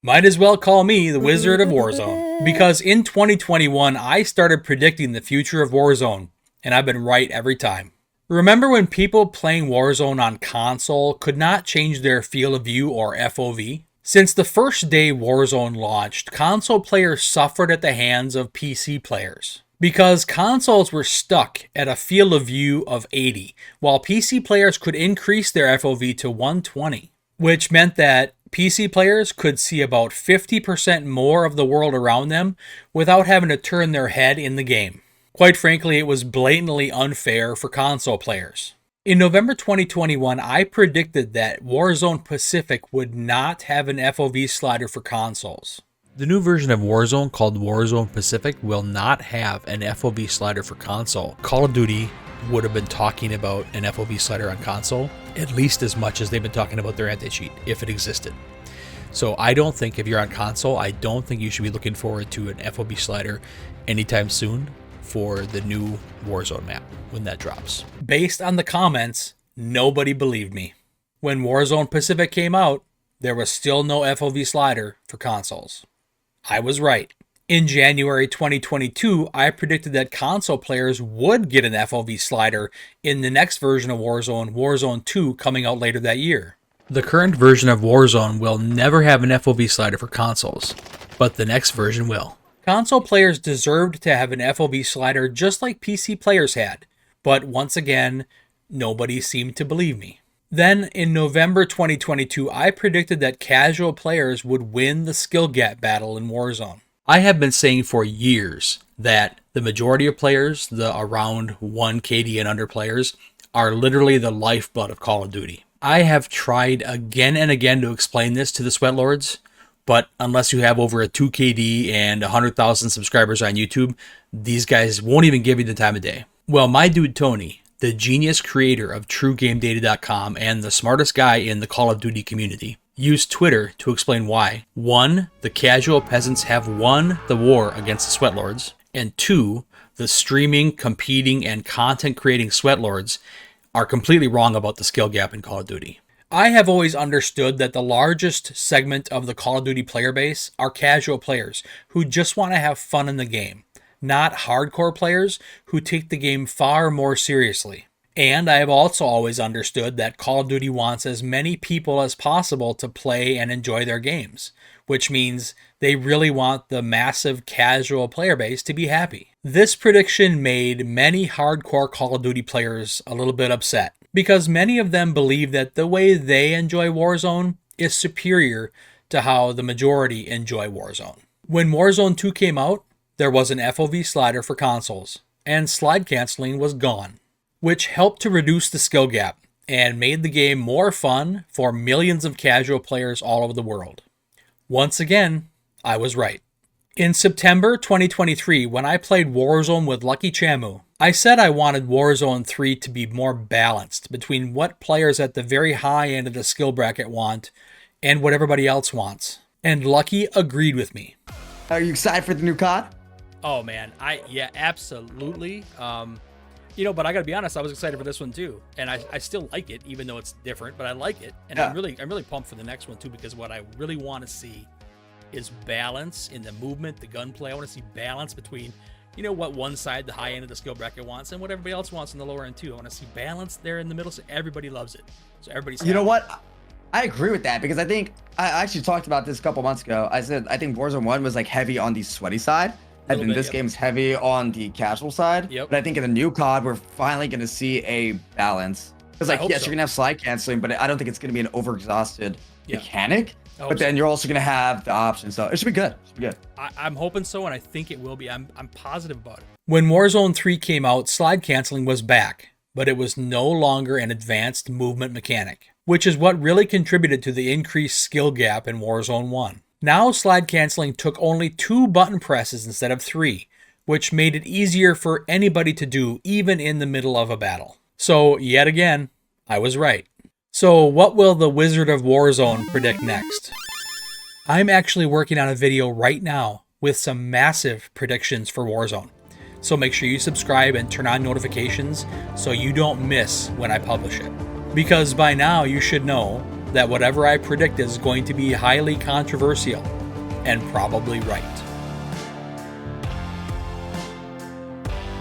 Might as well call me the Wizard of Warzone, because in 2021 I started predicting the future of Warzone, and I've been right every time. Remember when people playing Warzone on console could not change their field of view or FOV? Since the first day Warzone launched, console players suffered at the hands of PC players, because consoles were stuck at a field of view of 80, while PC players could increase their FOV to 120, which meant that PC players could see about 50% more of the world around them without having to turn their head in the game. Quite frankly, it was blatantly unfair for console players. In November 2021, I predicted that Warzone Pacific would not have an FOV slider for consoles. The new version of Warzone called Warzone Pacific will not have an FOV slider for console. Call of Duty would have been talking about an FOV slider on console at least as much as they've been talking about their anti-cheat, if it existed. So I don't think, if you're on console, I don't think you should be looking forward to an FOV slider anytime soon for the new Warzone map when that drops. Based on the comments, nobody believed me. When Warzone Pacific came out, there was still no FOV slider for consoles. I was right. In January 2022, I predicted that console players would get an FOV slider in the next version of Warzone, Warzone 2, coming out later that year. The current version of Warzone will never have an FOV slider for consoles, but the next version will. Console players deserved to have an FOV slider just like PC players had, but once again, nobody seemed to believe me. Then, in November 2022, I predicted that casual players would win the skill gap battle in Warzone. I have been saying for years that the majority of players, the around 1 KD and under players, are literally the lifeblood of Call of Duty. I have tried again and again to explain this to the Sweatlords, but unless you have over a 2 KD and 100,000 subscribers on YouTube, these guys won't even give you the time of day. Well, my dude Tony, the genius creator of TrueGameData.com and the smartest guy in the Call of Duty community, used Twitter to explain why. 1, the casual peasants have won the war against the Sweatlords, and 2, the streaming, competing, and content creating Sweatlords are completely wrong about the skill gap in Call of Duty. I have always understood that the largest segment of the Call of Duty player base are casual players who just want to have fun in the game, not hardcore players who take the game far more seriously. And I have also always understood that Call of Duty wants as many people as possible to play and enjoy their games, which means they really want the massive casual player base to be happy. This prediction made many hardcore Call of Duty players a little bit upset, because many of them believe that the way they enjoy Warzone is superior to how the majority enjoy Warzone. When Warzone 2 came out, there was an FOV slider for consoles, and slide canceling was gone, which helped to reduce the skill gap and made the game more fun for millions of casual players all over the world. Once again, I was right. In September 2023, when I played Warzone with Lucky Chamu, I said I wanted Warzone 3 to be more balanced between what players at the very high end of the skill bracket want and what everybody else wants. And Lucky agreed with me. Are you excited for the new COD? Oh man, yeah, absolutely. But I gotta be honest, I was excited for this one too, and I still like it, even though it's different. But I like it, and Yeah. I'm really pumped for the next one too, because what I really want to see is balance in the movement, the gunplay. I want to see balance between, what one side, the high end of the skill bracket wants, and what everybody else wants in the lower end too. I want to see balance there in the middle, so everybody loves it, so everybody's happy. You know what? I agree with that, because I think I actually talked about this a couple months ago. I said I think Warzone 1 was like heavy on the sweaty side, and then this game's heavy on the casual side. Yep. But I think in the new COD, we're finally going to see a balance. Because yes, so. you're going to have slide canceling, but I don't think it's going to be an overexhausted mechanic. But then you're also going to have the option. So it should be good. It should be good. I'm hoping so, and I think it will be. I'm positive about it. When Warzone 3 came out, slide canceling was back, but it was no longer an advanced movement mechanic, which is what really contributed to the increased skill gap in Warzone 1. Now slide canceling took only 2 button presses instead of 3, which made it easier for anybody to do even in the middle of a battle. So yet again, I was right. So what will the Wizard of Warzone predict next? I'm actually working on a video right now with some massive predictions for Warzone. So make sure you subscribe and turn on notifications so you don't miss when I publish it. Because by now you should know that whatever I predict is going to be highly controversial and probably right.